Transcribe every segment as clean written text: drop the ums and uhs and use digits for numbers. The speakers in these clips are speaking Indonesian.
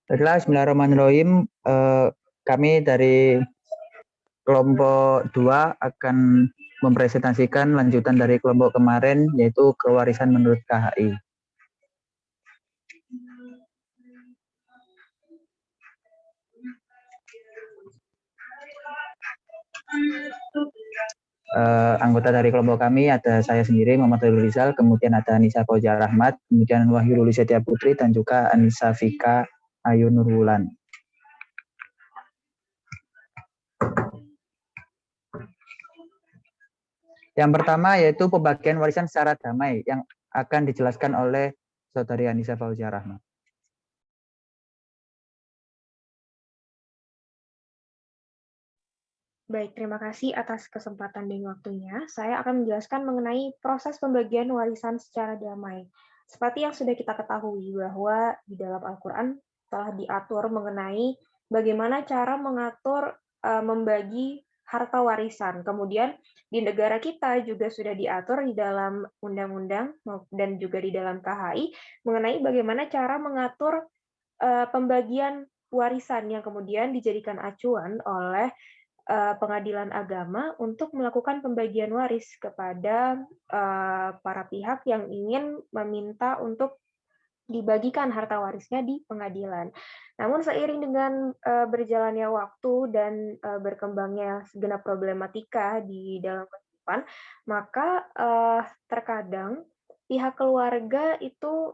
Baiklah, bismillahirrahmanirrahim. Kami dari kelompok 2 akan mempresentasikan lanjutan dari kelompok kemarin, yaitu kewarisan menurut KHI. Anggota dari kelompok kami ada saya sendiri, Muhammad Khairul Rizal, kemudian ada Anissa Fauzia Rahmat, kemudian Wahyu Ruli Setia Putri, dan juga Anissa Vika Ayu Nurwulan. Yang pertama yaitu pembagian warisan secara damai yang akan dijelaskan oleh Saudari Anissa Fauzia Rahmat. Baik, terima kasih atas kesempatan dan waktunya. Saya akan menjelaskan mengenai proses pembagian warisan secara damai. Seperti yang sudah kita ketahui bahwa di dalam Al-Quran telah diatur mengenai bagaimana cara mengatur membagi harta warisan. Kemudian di negara kita juga sudah diatur di dalam undang-undang dan juga di dalam KHI mengenai bagaimana cara mengatur pembagian warisan yang kemudian dijadikan acuan oleh pengadilan agama untuk melakukan pembagian waris kepada para pihak yang ingin meminta untuk dibagikan harta warisnya di pengadilan. Namun seiring dengan berjalannya waktu dan berkembangnya segenap problematika di dalam kehidupan, maka terkadang pihak keluarga itu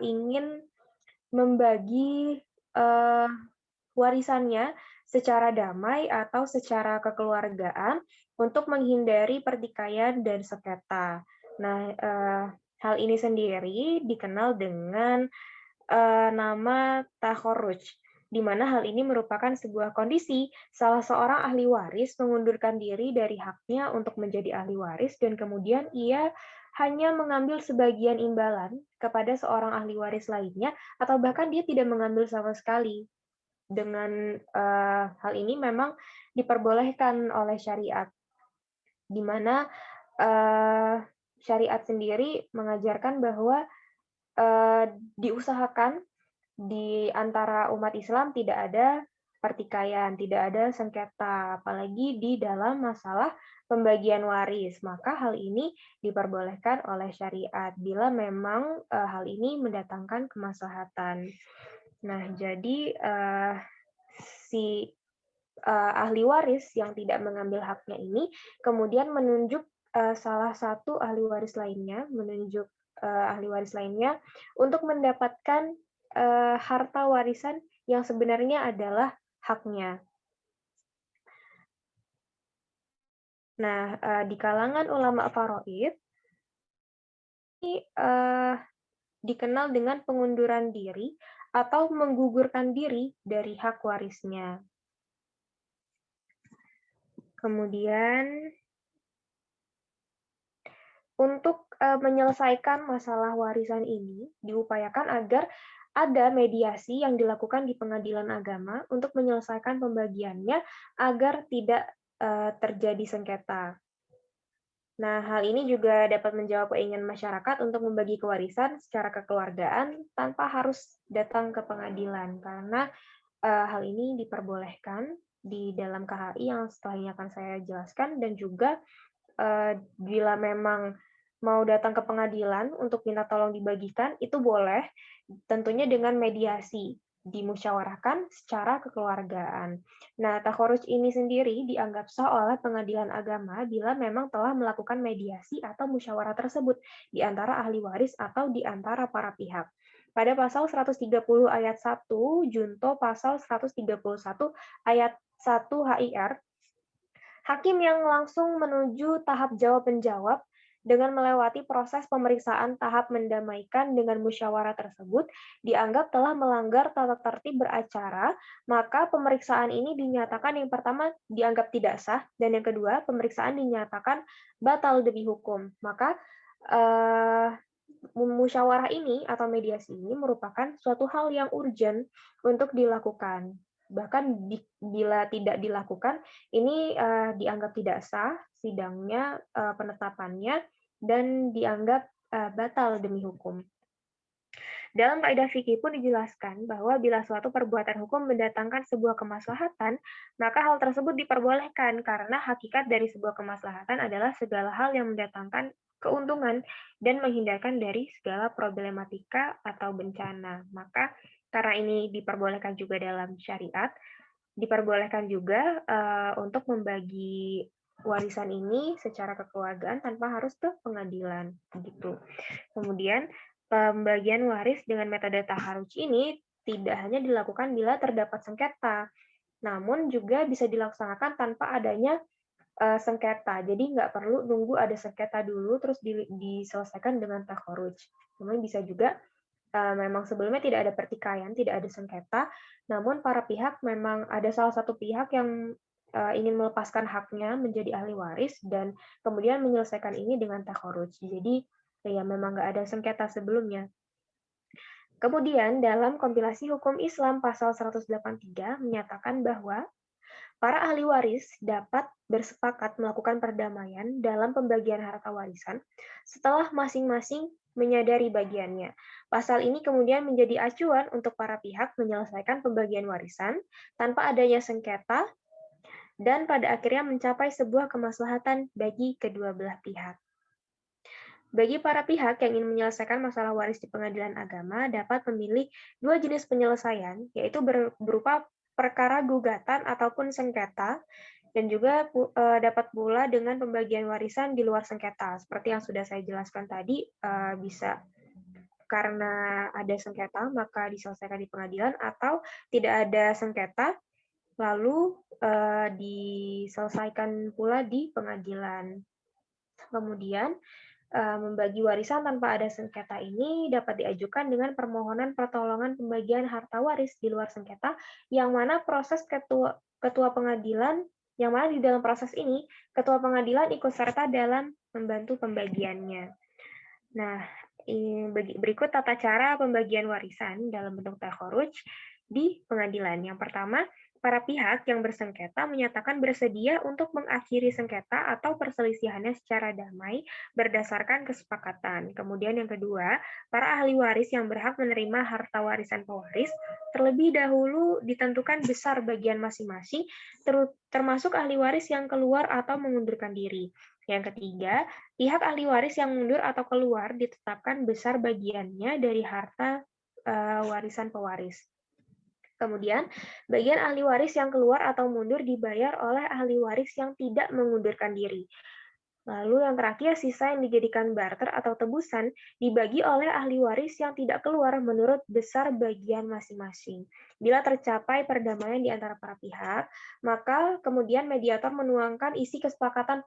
ingin membagi warisannya secara damai atau secara kekeluargaan untuk menghindari pertikaian dan sengketa. Nah, hal ini sendiri dikenal dengan nama takhorruj, di mana hal ini merupakan sebuah kondisi salah seorang ahli waris mengundurkan diri dari haknya untuk menjadi ahli waris dan kemudian ia hanya mengambil sebagian imbalan kepada seorang ahli waris lainnya atau bahkan dia tidak mengambil sama sekali. Dengan hal ini memang diperbolehkan oleh syariat, di mana syariat sendiri mengajarkan bahwa diusahakan di antara umat Islam tidak ada pertikaian, tidak ada sengketa, apalagi di dalam masalah pembagian waris. Maka hal ini diperbolehkan oleh syariat bila memang hal ini mendatangkan kemaslahatan. Nah, jadi si ahli waris yang tidak mengambil haknya ini kemudian menunjuk salah satu ahli waris lainnya, untuk mendapatkan harta warisan yang sebenarnya adalah haknya. Nah, di kalangan ulama faraid ini dikenal dengan pengunduran diri atau menggugurkan diri dari hak warisnya. Kemudian untuk menyelesaikan masalah warisan ini diupayakan agar ada mediasi yang dilakukan di pengadilan agama untuk menyelesaikan pembagiannya agar tidak terjadi sengketa. Nah, hal ini juga dapat menjawab keinginan masyarakat untuk membagi kewarisan secara kekeluargaan tanpa harus datang ke pengadilan, karena hal ini diperbolehkan di dalam KHI yang setelah ini akan saya jelaskan, dan juga bila memang mau datang ke pengadilan untuk minta tolong dibagikan, itu boleh, tentunya dengan mediasi, dimusyawarahkan secara kekeluargaan. Nah, takhoruj ini sendiri dianggap sah oleh pengadilan agama bila memang telah melakukan mediasi atau musyawarah tersebut di antara ahli waris atau di antara para pihak. Pada pasal 130 ayat 1, junto pasal 131 ayat 1 HIR, hakim yang langsung menuju tahap jawab-menjawab dengan melewati proses pemeriksaan tahap mendamaikan dengan musyawarah tersebut dianggap telah melanggar tata tertib beracara, maka pemeriksaan ini dinyatakan yang pertama dianggap tidak sah, dan yang kedua pemeriksaan dinyatakan batal demi hukum. Maka musyawarah ini atau mediasi ini merupakan suatu hal yang urgent untuk dilakukan. Bahkan bila tidak dilakukan, ini dianggap tidak sah sidangnya, penetapannya, dan dianggap batal demi hukum. Dalam kaidah fikih pun dijelaskan bahwa bila suatu perbuatan hukum mendatangkan sebuah kemaslahatan, maka hal tersebut diperbolehkan karena hakikat dari sebuah kemaslahatan adalah segala hal yang mendatangkan keuntungan dan menghindarkan dari segala problematika atau bencana. Maka karena ini diperbolehkan juga dalam syariat, diperbolehkan juga untuk membagi warisan ini secara kekeluargaan tanpa harus ke pengadilan gitu. Kemudian pembagian waris dengan metode taharuj ini tidak hanya dilakukan bila terdapat sengketa, namun juga bisa dilaksanakan tanpa adanya sengketa. Jadi nggak perlu nunggu ada sengketa dulu terus diselesaikan dengan taharuj. Namun bisa juga memang sebelumnya tidak ada pertikaian, tidak ada sengketa, namun para pihak memang ada salah satu pihak yang ingin melepaskan haknya menjadi ahli waris dan kemudian menyelesaikan ini dengan taharuj. Jadi ya memang nggak ada sengketa sebelumnya. Kemudian dalam kompilasi hukum Islam pasal 183 menyatakan bahwa para ahli waris dapat bersepakat melakukan perdamaian dalam pembagian harta warisan setelah masing-masing menyadari bagiannya. Pasal ini kemudian menjadi acuan untuk para pihak menyelesaikan pembagian warisan tanpa adanya sengketa dan pada akhirnya mencapai sebuah kemaslahatan bagi kedua belah pihak. Bagi para pihak yang ingin menyelesaikan masalah waris di pengadilan agama dapat memilih dua jenis penyelesaian, yaitu berupa perkara gugatan ataupun sengketa, dan juga dapat pula dengan pembagian warisan di luar sengketa. Seperti yang sudah saya jelaskan tadi, bisa karena ada sengketa maka diselesaikan di pengadilan, atau tidak ada sengketa lalu diselesaikan pula di pengadilan. Kemudian membagi warisan tanpa ada sengketa ini dapat diajukan dengan permohonan pertolongan pembagian harta waris di luar sengketa, yang mana proses ketua pengadilan, yang mana di dalam proses ini ketua pengadilan ikut serta dalam membantu pembagiannya. Nah, berikut tata cara pembagian warisan dalam bentuk taharuj di pengadilan. Yang pertama, para pihak yang bersengketa menyatakan bersedia untuk mengakhiri sengketa atau perselisihannya secara damai berdasarkan kesepakatan. Kemudian yang kedua, para ahli waris yang berhak menerima harta warisan pewaris terlebih dahulu ditentukan besar bagian masing-masing, termasuk ahli waris yang keluar atau mengundurkan diri. Yang ketiga, pihak ahli waris yang mundur atau keluar ditetapkan besar bagiannya dari harta warisan pewaris. Kemudian, bagian ahli waris yang keluar atau mundur dibayar oleh ahli waris yang tidak mengundurkan diri. Lalu yang terakhir, sisa yang dijadikan barter atau tebusan dibagi oleh ahli waris yang tidak keluar menurut besar bagian masing-masing. Bila tercapai perdamaian di antara para pihak, maka kemudian mediator menuangkan isi kesepakatan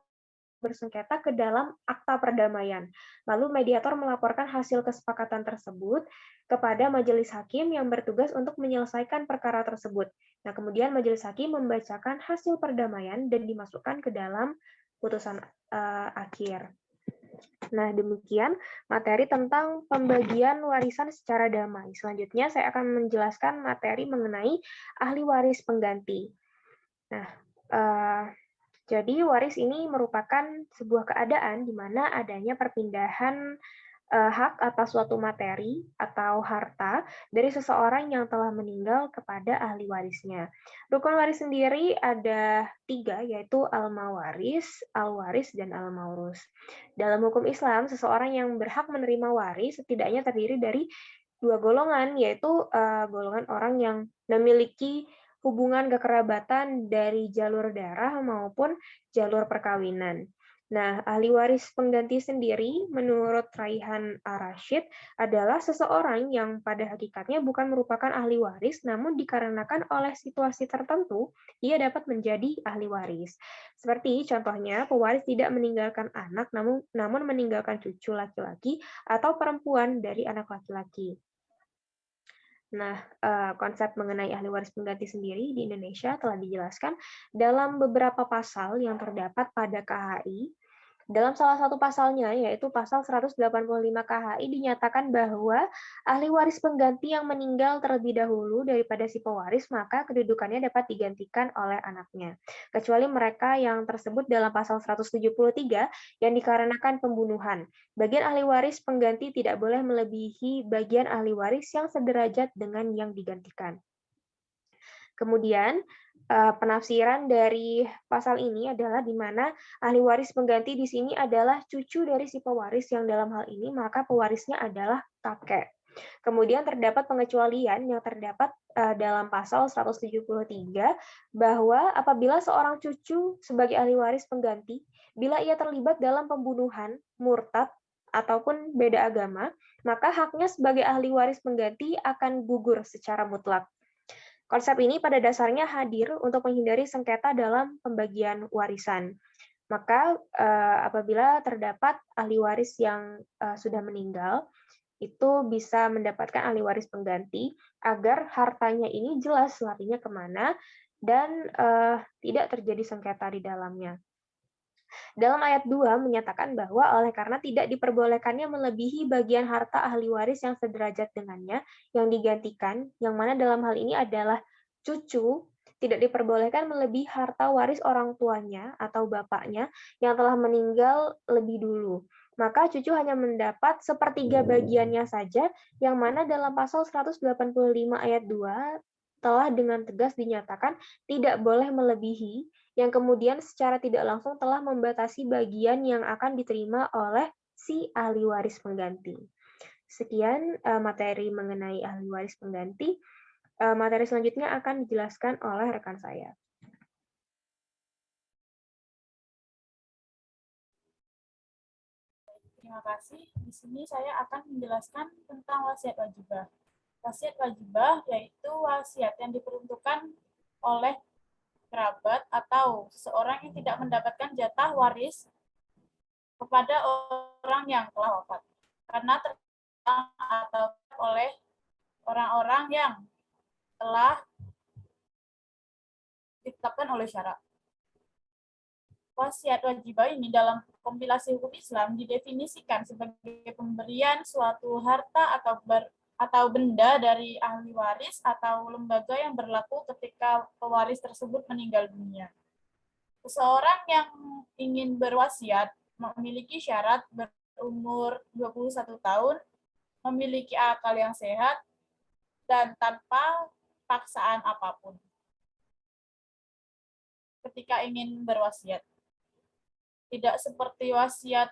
bersengketa ke dalam akta perdamaian. Lalu mediator melaporkan hasil kesepakatan tersebut kepada majelis hakim yang bertugas untuk menyelesaikan perkara tersebut. Nah, kemudian majelis hakim membacakan hasil perdamaian dan dimasukkan ke dalam putusan akhir. Nah, demikian materi tentang pembagian warisan secara damai. Selanjutnya saya akan menjelaskan materi mengenai ahli waris pengganti. Nah, jadi waris ini merupakan sebuah keadaan di mana adanya perpindahan hak atas suatu materi atau harta dari seseorang yang telah meninggal kepada ahli warisnya. Rukun waris sendiri ada 3, yaitu al-mawaris, al-waris, dan al-maurus. Dalam hukum Islam, seseorang yang berhak menerima waris setidaknya terdiri dari 2 golongan, yaitu golongan orang yang memiliki hubungan kekerabatan dari jalur darah maupun jalur perkawinan. Nah, ahli waris pengganti sendiri menurut Raihan Ar-Rasyid adalah seseorang yang pada hakikatnya bukan merupakan ahli waris, namun dikarenakan oleh situasi tertentu, ia dapat menjadi ahli waris. Seperti contohnya, pewaris tidak meninggalkan anak, namun meninggalkan cucu laki-laki atau perempuan dari anak laki-laki. Nah, konsep mengenai ahli waris pengganti sendiri di Indonesia telah dijelaskan dalam beberapa pasal yang terdapat pada KHI, Dalam salah satu pasalnya, yaitu pasal 185 KHI, dinyatakan bahwa ahli waris pengganti yang meninggal terlebih dahulu daripada si pewaris, maka kedudukannya dapat digantikan oleh anaknya. Kecuali mereka yang tersebut dalam pasal 173 yang dikarenakan pembunuhan. Bagian ahli waris pengganti tidak boleh melebihi bagian ahli waris yang sederajat dengan yang digantikan. Kemudian, penafsiran dari pasal ini adalah di mana ahli waris pengganti di sini adalah cucu dari si pewaris yang dalam hal ini maka pewarisnya adalah kakek. Kemudian terdapat pengecualian yang terdapat dalam pasal 173 bahwa apabila seorang cucu sebagai ahli waris pengganti, bila ia terlibat dalam pembunuhan, murtad, ataupun beda agama, maka haknya sebagai ahli waris pengganti akan gugur secara mutlak. Konsep ini pada dasarnya hadir untuk menghindari sengketa dalam pembagian warisan. Maka apabila terdapat ahli waris yang sudah meninggal, itu bisa mendapatkan ahli waris pengganti agar hartanya ini jelas larinya kemana dan tidak terjadi sengketa di dalamnya. Dalam ayat 2 menyatakan bahwa oleh karena tidak diperbolehkannya melebihi bagian harta ahli waris yang sederajat dengannya yang digantikan, yang mana dalam hal ini adalah cucu, tidak diperbolehkan melebihi harta waris orang tuanya atau bapaknya yang telah meninggal lebih dulu. Maka cucu hanya mendapat sepertiga bagiannya saja, yang mana dalam pasal 185 ayat 2 telah dengan tegas dinyatakan tidak boleh melebihi, yang kemudian secara tidak langsung telah membatasi bagian yang akan diterima oleh si ahli waris pengganti. Sekian materi mengenai ahli waris pengganti. Materi selanjutnya akan dijelaskan oleh rekan saya. Terima kasih. Di sini saya akan menjelaskan tentang wasiat wajibah. Wasiat wajibah yaitu wasiat yang diperuntukkan oleh kerabat atau seseorang yang tidak mendapatkan jatah waris kepada orang yang telah wafat karena tertentang atau oleh orang-orang yang telah ditetapkan oleh syarak. Wasiat wajibah ini dalam kompilasi hukum Islam didefinisikan sebagai pemberian suatu harta atau benda dari ahli waris atau lembaga yang berlaku ketika pewaris tersebut meninggal dunia. Seseorang yang ingin berwasiat memiliki syarat berumur 21 tahun, memiliki akal yang sehat, dan tanpa paksaan apapun ketika ingin berwasiat. Tidak seperti wasiat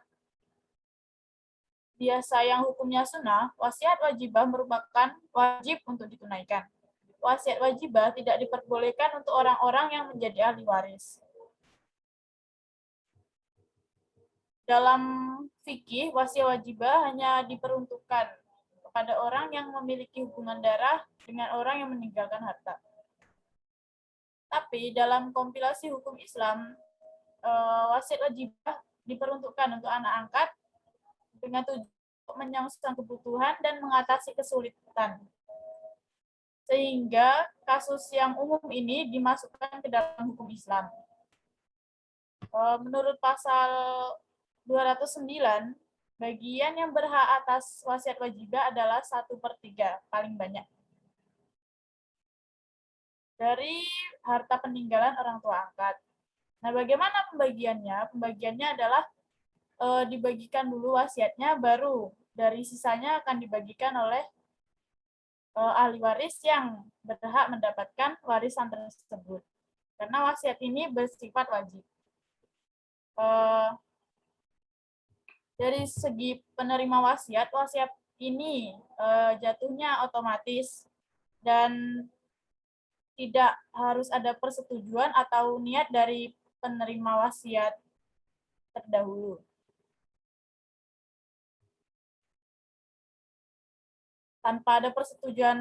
biasa yang hukumnya sunnah, wasiat wajibah merupakan wajib untuk ditunaikan. Wasiat wajibah tidak diperbolehkan untuk orang-orang yang menjadi ahli waris. Dalam fikih, wasiat wajibah hanya diperuntukkan kepada orang yang memiliki hubungan darah dengan orang yang meninggalkan harta. Tapi dalam kompilasi hukum Islam, wasiat wajibah diperuntukkan untuk anak angkat dengan tujuan menyongsong kebutuhan dan mengatasi kesulitan. Sehingga kasus yang umum ini dimasukkan ke dalam hukum Islam. Menurut pasal 209, bagian yang berhak atas wasiat wajibah adalah 1/3, paling banyak. Dari harta peninggalan orang tua angkat. Nah, bagaimana pembagiannya? Pembagiannya adalah dibagikan dulu wasiatnya, baru dari sisanya akan dibagikan oleh ahli waris yang berhak mendapatkan warisan tersebut. Karena wasiat ini bersifat wajib. Dari segi penerima wasiat, wasiat ini jatuhnya otomatis dan tidak harus ada persetujuan atau niat dari penerima wasiat terdahulu. Tanpa ada persetujuan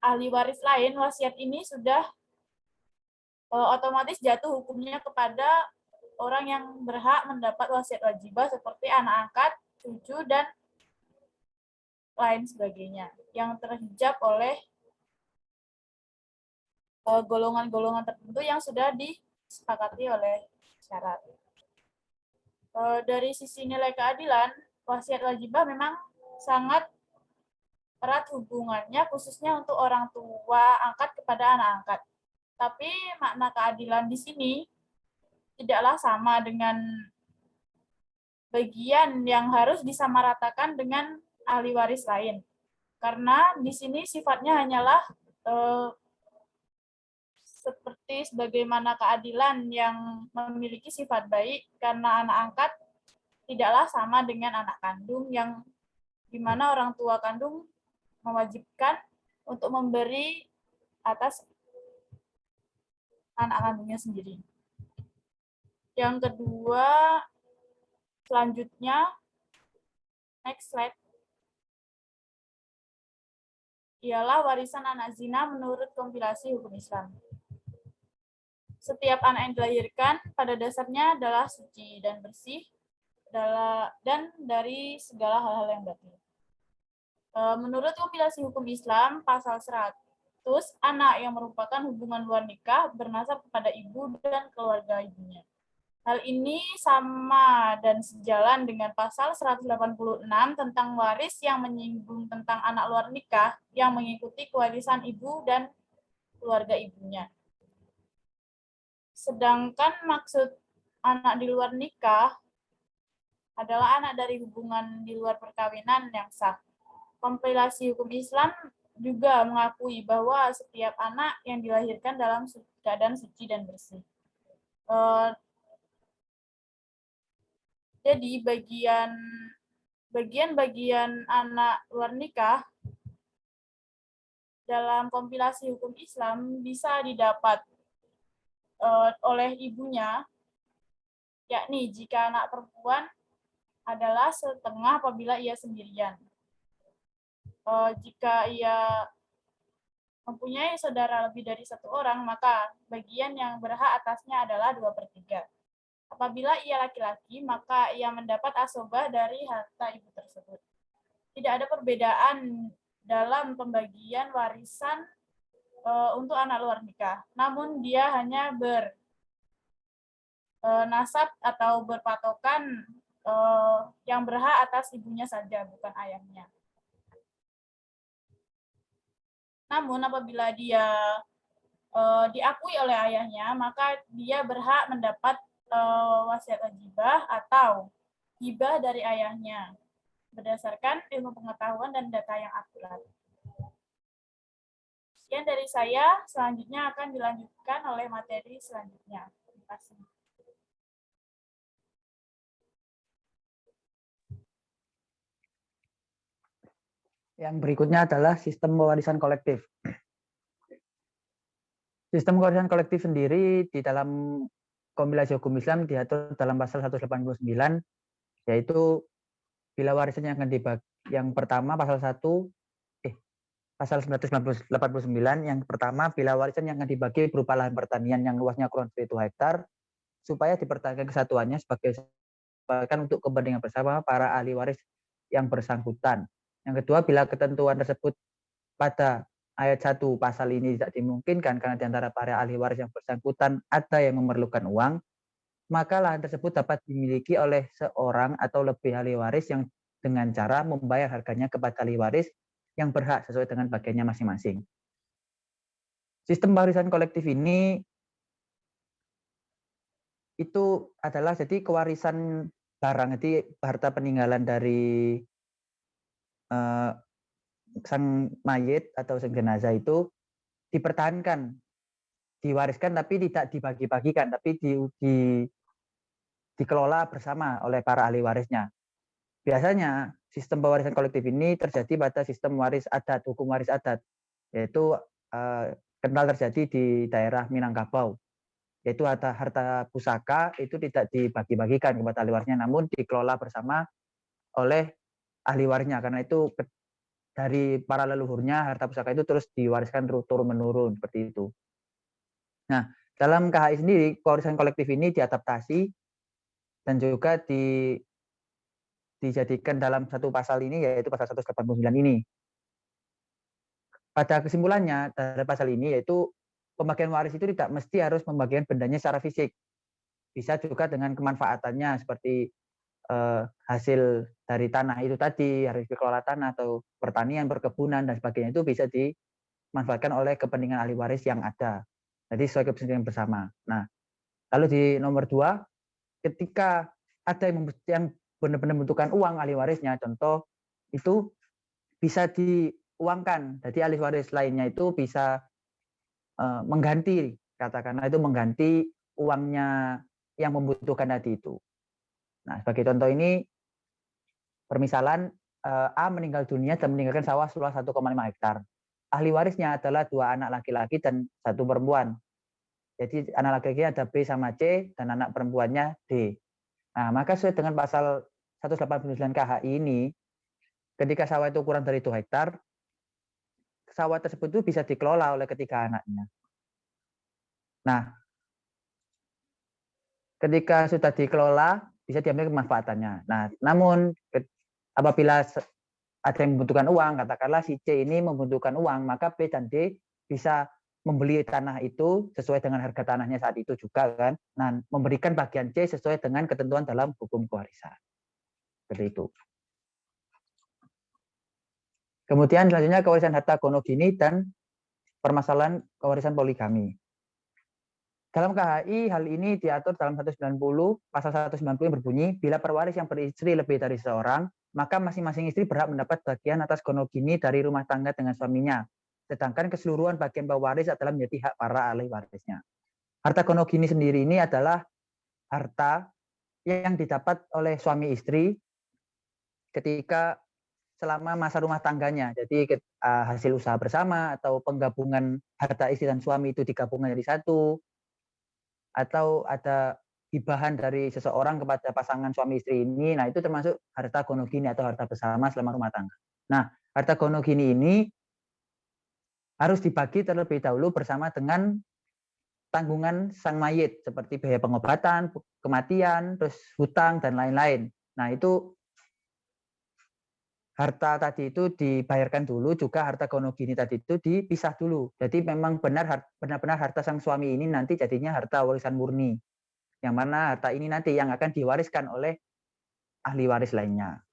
ahli waris lain, wasiat ini sudah otomatis jatuh hukumnya kepada orang yang berhak mendapat wasiat wajibah seperti anak angkat, cucu, dan lain sebagainya yang terhijab oleh golongan-golongan tertentu yang sudah disepakati oleh syarat. Dari sisi nilai keadilan, wasiat wajibah memang sangat erat hubungannya khususnya untuk orang tua angkat kepada anak angkat. Tapi makna keadilan di sini tidaklah sama dengan bagian yang harus disamaratakan dengan ahli waris lain. Karena di sini sifatnya hanyalah seperti sebagaimana keadilan yang memiliki sifat baik karena anak angkat tidaklah sama dengan anak kandung yang di mana orang tua kandung mewajibkan untuk memberi atas anak kandungnya sendiri. Yang kedua, selanjutnya, next slide, ialah warisan anak zina menurut kompilasi hukum Islam. Setiap anak yang dilahirkan pada dasarnya adalah suci dan bersih dan dari segala hal-hal yang batil. Menurut kompilasi hukum Islam, pasal 100, anak yang merupakan hubungan luar nikah bernasab kepada ibu dan keluarga ibunya. Hal ini sama dan sejalan dengan pasal 186 tentang waris yang menyinggung tentang anak luar nikah yang mengikuti kewarisan ibu dan keluarga ibunya. Sedangkan maksud anak di luar nikah adalah anak dari hubungan di luar perkawinan yang sah. Kompilasi hukum Islam juga mengakui bahwa setiap anak yang dilahirkan dalam keadaan suci dan bersih. Jadi bagian-bagian anak luar nikah dalam kompilasi hukum Islam bisa didapat oleh ibunya, yakni jika anak perempuan adalah setengah apabila ia sendirian. Jika ia mempunyai saudara lebih dari satu orang, maka bagian yang berhak atasnya adalah 2/3. Apabila ia laki-laki, maka ia mendapat asobah dari harta ibu tersebut. Tidak ada perbedaan dalam pembagian warisan untuk anak luar nikah. Namun dia hanya bernasab atau berpatokan yang berhak atas ibunya saja, bukan ayahnya. Namun apabila dia diakui oleh ayahnya, maka dia berhak mendapat wasiat wajibah atau hibah dari ayahnya berdasarkan ilmu pengetahuan dan data yang akurat. Sekian dari saya, selanjutnya akan dilanjutkan oleh materi selanjutnya. Terima kasih. Yang berikutnya adalah sistem pewarisan kolektif. Sistem pewarisan kolektif sendiri di dalam kompilasi hukum Islam diatur dalam pasal 189, yaitu bila warisan yang akan dibagi, yang pertama pasal 189 yang pertama, bila warisan yang akan dibagi berupa lahan pertanian yang luasnya kurang dari 1 hektar, supaya dipertahankan kesatuannya sebagai untuk kepentingan bersama para ahli waris yang bersangkutan. Yang kedua, bila ketentuan tersebut pada ayat 1 pasal ini tidak dimungkinkan karena di antara para ahli waris yang bersangkutan ada yang memerlukan uang, maka lahan tersebut dapat dimiliki oleh seorang atau lebih ahli waris yang dengan cara membayar harganya kepada ahli waris yang berhak sesuai dengan bagiannya masing-masing. Sistem warisan kolektif ini itu adalah jadi kewarisan barang, jadi harta peninggalan dari sang mayit atau sang jenazah itu dipertahankan, diwariskan tapi tidak dibagi-bagikan, tapi dikelola bersama oleh para ahli warisnya. Biasanya sistem pewarisan kolektif ini terjadi pada sistem waris adat, hukum waris adat, yaitu kental terjadi di daerah Minangkabau, yaitu harta pusaka itu tidak dibagi-bagikan kepada ahli warisnya, namun dikelola bersama oleh ahli warisnya, karena itu dari para leluhurnya harta pusaka itu terus diwariskan turun-menurun seperti itu. Nah, dalam KHI sendiri pewarisan kolektif ini diadaptasi dan juga dijadikan dalam satu pasal ini, yaitu pasal 189 ini. Pada kesimpulannya dari pasal ini yaitu pembagian waris itu tidak mesti harus membagikan bendanya secara fisik. Bisa juga dengan kemanfaatannya seperti hasil dari tanah itu tadi, harus dikelola tanah atau pertanian, perkebunan dan sebagainya itu bisa dimanfaatkan oleh kepentingan ahli waris yang ada. Jadi sesuai kepentingan bersama. Nah, lalu di nomor 2, ketika ada yang benar-benar membutuhkan uang ahli warisnya, contoh itu bisa diuangkan. Jadi ahli waris lainnya itu bisa mengganti, katakanlah itu mengganti uangnya yang membutuhkan tadi itu. Nah, sebagai contoh ini, permisalan A meninggal dunia dan meninggalkan sawah seluas 1,5 hektar. Ahli warisnya adalah 2 anak laki-laki dan 1 perempuan. Jadi anak laki-laki ada B sama C dan anak perempuannya D. Nah, maka sesuai dengan pasal 189 KHI ini, ketika sawah itu kurang dari 2 hektar, sawah tersebut itu bisa dikelola oleh ketiga anaknya. Nah, ketika sudah dikelola, bisa diambil kemanfaatannya. Nah, namun apabila ada yang membutuhkan uang, katakanlah si C ini membutuhkan uang, maka B dan D bisa membeli tanah itu sesuai dengan harga tanahnya saat itu juga kan. Nah, memberikan bagian C sesuai dengan ketentuan dalam hukum kewarisan. Seperti itu. Kemudian selanjutnya kewarisan harta gonogini dan permasalahan kewarisan poligami. Dalam KHI hal ini diatur dalam 190, pasal 190 yang berbunyi, bila perwaris yang beristri lebih dari seorang, maka masing-masing istri berhak mendapat bagian atas gonogini dari rumah tangga dengan suaminya. Sedangkan keseluruhan bagian pewaris adalah menjadi hak para ahli warisnya. Harta gonogini sendiri ini adalah harta yang didapat oleh suami istri ketika selama masa rumah tangganya. Jadi hasil usaha bersama atau penggabungan harta istri dan suami itu digabungkan jadi satu, atau ada hibahan dari seseorang kepada pasangan suami istri ini, nah itu termasuk harta gonogini atau harta bersama selama rumah tangga. Nah, harta gonogini ini harus dibagi terlebih dahulu bersama dengan tanggungan sang mayit, seperti biaya pengobatan, kematian, terus hutang, dan lain-lain. Nah, itu harta tadi itu dibayarkan dulu, juga harta gonogini tadi itu dipisah dulu. Jadi memang benar-benar harta sang suami ini nanti jadinya harta warisan murni, yang mana harta ini nanti yang akan diwariskan oleh ahli waris lainnya.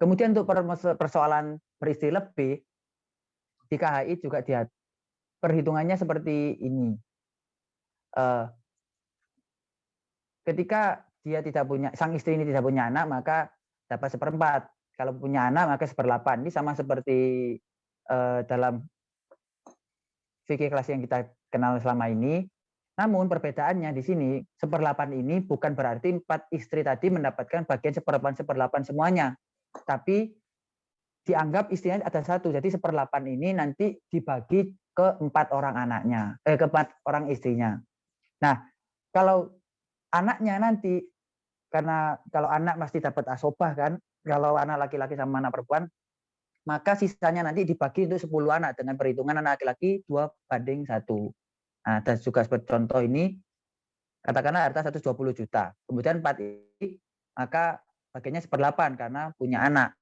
Kemudian untuk persoalan beristri lebih, di KHI juga perhitungannya seperti ini. Ketika dia tidak punya, sang istri ini tidak punya anak, maka dapat 1/4. Kalau punya anak maka 1/8. Ini sama seperti dalam fikih kelas yang kita kenal selama ini. Namun perbedaannya di sini 1/8 ini bukan berarti 4 istri tadi mendapatkan bagian 1/8 semuanya, tapi dianggap istrinya ada 1. Jadi 1/8 ini nanti dibagi ke 4 orang anaknya, ke 4 orang istrinya. Nah, kalau anaknya nanti, karena kalau anak pasti dapat asobah kan, kalau anak laki-laki sama anak perempuan, maka sisanya nanti dibagi untuk 10 anak dengan perhitungan anak laki-laki 2/1. Nah, dan juga seperti contoh ini, katakanlah harta 120 juta. Kemudian 4 ini, maka bagiannya 1/8 karena punya anak.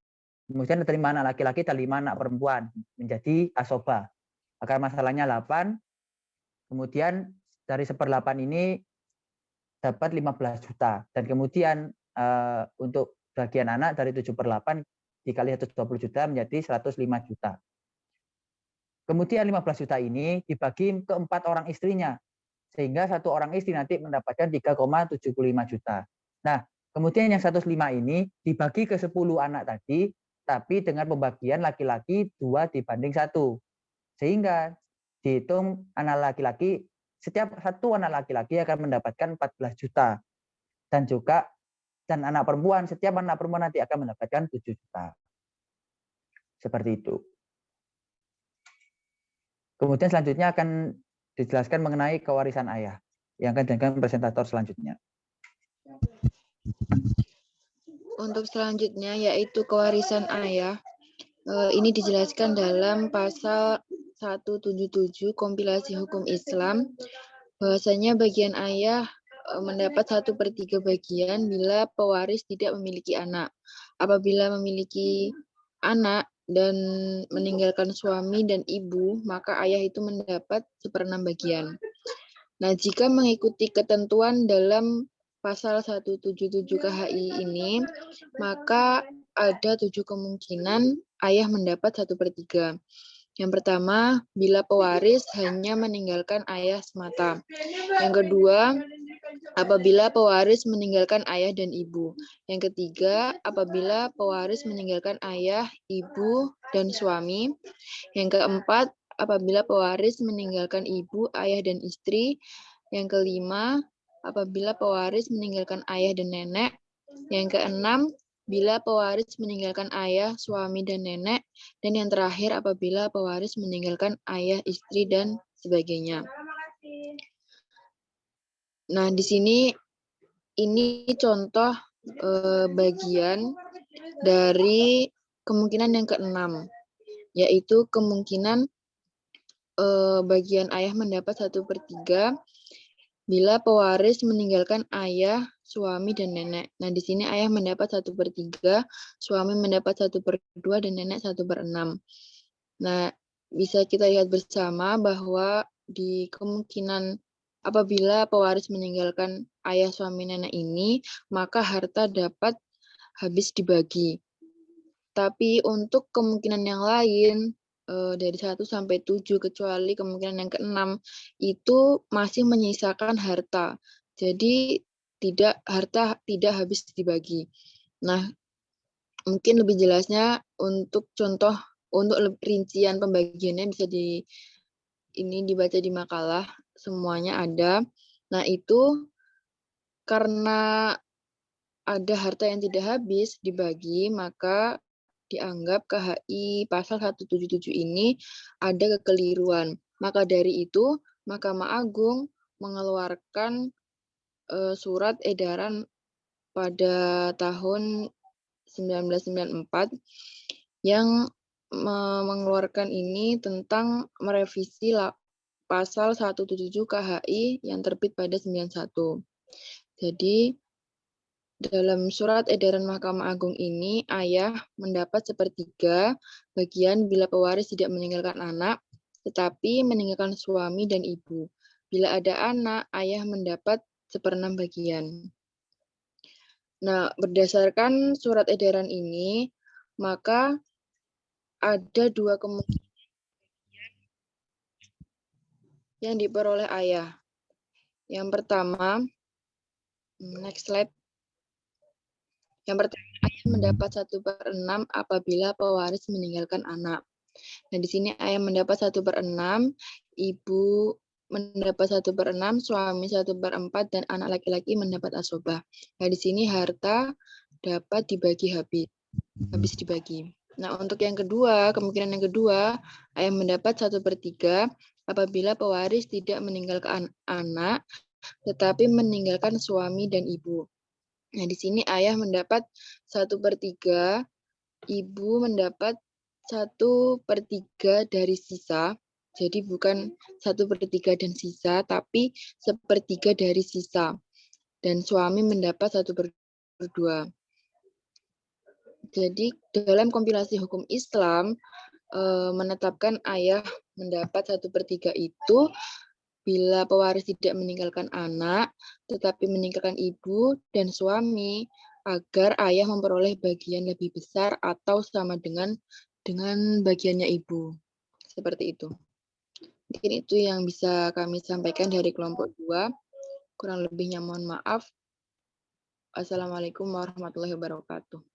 Kemudian diterima anak laki-laki dan 5 anak perempuan, menjadi asobah. Maka masalahnya 8, kemudian dari 1/8 ini dapat 15 juta. Dan kemudian untuk bagian anak dari 7/8 dikali 120 juta menjadi 105 juta. Kemudian 15 juta ini dibagi ke 4 orang istrinya, sehingga 1 orang istri nanti mendapatkan 3,75 juta. Nah, kemudian yang 105 ini dibagi ke 10 anak tadi, tapi dengan pembagian laki-laki 2/1. Sehingga dihitung anak laki-laki, setiap 1 anak laki-laki akan mendapatkan 14 juta. Dan anak perempuan, setiap anak perempuan nanti akan mendapatkan 7 juta. Seperti itu. Kemudian selanjutnya akan dijelaskan mengenai kewarisan ayah, yang akan dengan presentator selanjutnya. Untuk selanjutnya yaitu kewarisan ayah. Ini dijelaskan dalam pasal 177 kompilasi hukum Islam, bahwasanya bagian ayah mendapat 1/3 bagian bila pewaris tidak memiliki anak. Apabila memiliki anak dan meninggalkan suami dan ibu, maka ayah itu mendapat 1/6 bagian. Nah, jika mengikuti ketentuan dalam pasal 177 KHI ini, maka ada 7 kemungkinan ayah mendapat 1/3. Yang pertama, bila pewaris hanya meninggalkan ayah semata. Yang kedua, apabila pewaris meninggalkan ayah dan ibu. Yang ketiga, apabila pewaris meninggalkan ayah, ibu, dan suami. Yang keempat, apabila pewaris meninggalkan ibu, ayah, dan istri. Yang kelima, apabila pewaris meninggalkan ayah dan nenek. Yang keenam, bila pewaris meninggalkan ayah, suami, dan nenek. Dan yang terakhir, apabila pewaris meninggalkan ayah, istri, dan sebagainya. Nah, di sini ini contoh bagian dari kemungkinan yang keenam, yaitu kemungkinan bagian ayah mendapat 1/3 bila pewaris meninggalkan ayah, suami, dan nenek. Nah, di sini ayah mendapat 1/3, suami mendapat 1/2, dan nenek 1/6. Nah, bisa kita lihat bersama bahwa di kemungkinan apabila pewaris meninggalkan ayah, suami, nenek ini, maka harta dapat habis dibagi. Tapi untuk kemungkinan yang lain, dari 1 sampai 7, kecuali kemungkinan yang ke-6, itu masih menyisakan harta. Jadi harta tidak habis dibagi. Nah, mungkin lebih jelasnya untuk rincian pembagiannya bisa dibaca di makalah, semuanya ada. Nah, itu karena ada harta yang tidak habis dibagi, maka dianggap KHI pasal 177 ini ada kekeliruan. Maka dari itu, Mahkamah Agung mengeluarkan surat edaran pada tahun 1994 yang mengeluarkan ini tentang merevisi pasal 177 KHI yang terbit pada 91. Jadi, dalam surat edaran Mahkamah Agung ini, ayah mendapat 1/3 bagian bila pewaris tidak meninggalkan anak, tetapi meninggalkan suami dan ibu. Bila ada anak, ayah mendapat 1/6 bagian. Nah, berdasarkan surat edaran ini, maka ada 2 kemungkinan yang diperoleh ayah. Yang pertama, next slide. Yang pertama, ayah mendapat 1/6 apabila pewaris meninggalkan anak. Nah, di sini ayah mendapat 1/6, ibu mendapat 1/6, suami 1/4, dan anak laki-laki mendapat asobah. Nah, di sini harta dapat dibagi habis dibagi. Nah, untuk yang kedua, kemungkinan yang kedua, ayah mendapat 1/3 apabila pewaris tidak meninggalkan anak, tetapi meninggalkan suami dan ibu. Nah, di sini ayah mendapat 1/3, ibu mendapat 1/3 dari sisa. Jadi bukan 1/3 dan sisa, tapi 1/3 dari sisa. Dan suami mendapat 1/2. Jadi dalam kompilasi hukum Islam menetapkan ayah mendapat 1/3 itu bila pewaris tidak meninggalkan anak, tetapi meninggalkan ibu dan suami, agar ayah memperoleh bagian lebih besar atau sama dengan bagiannya ibu. Seperti itu. Mungkin itu yang bisa kami sampaikan dari kelompok 2. Kurang lebihnya mohon maaf. Assalamualaikum warahmatullahi wabarakatuh.